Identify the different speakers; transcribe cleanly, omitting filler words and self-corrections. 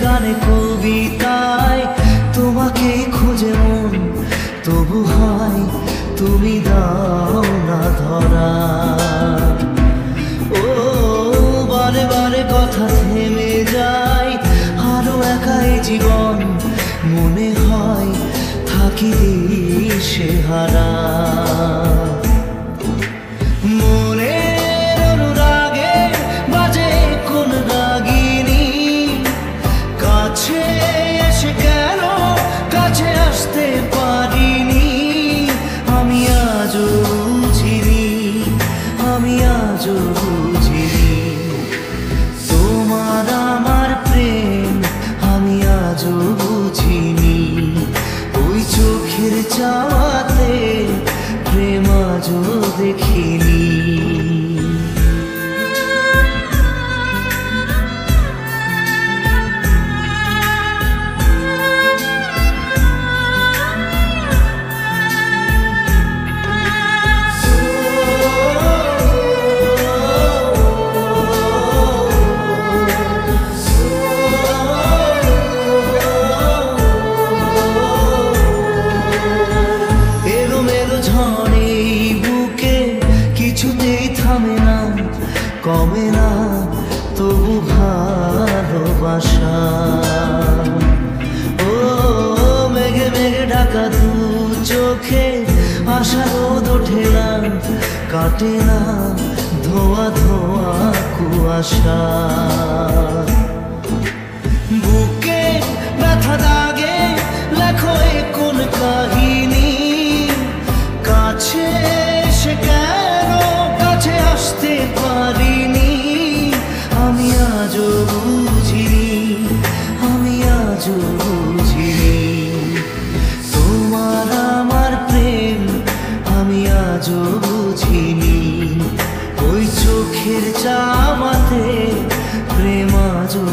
Speaker 1: গানে কবিতায় তোমাকে খুঁজে মন, তবু হয় তুমি দাও না ধরা। ও বারে বারে কথা থেমে যায়, আরো একাই জীবন মনে হয় থাকি দিশে হারা। মনের অনুরাগে বাজে কোন রাগিনী, কাছে এসে কেন কাছে আসতে পারিনি। আমি আজও বুঝিনি, আমি আজও বুঝিনি তোমার আমার প্রেম, আমি আজও বুঝিনি। ওই চোখের চাওয়াতে প্রেম আজও দেখিনি। ঝড়ে বুকে কিছুতেই থামে না, কমে না তবু ভালোবাসা। ও মেঘে মেঘে ঢাকা দু চোখে আশা রোদ ওঠে না, কাটে না ধোয়া ধোয়া কুয়াশা। বুকে ব্যথা দাগে লেখো এ কোন কাহিনী, কাছে এসে কেন কাছে আসতে পারিনি। আমি আজও বুঝিনি, আমি আজও বুঝিনি তোমার আমার প্রেম, আমি আজও বুঝিনি। ওই চোখের চাওয়াতে প্রেম আজও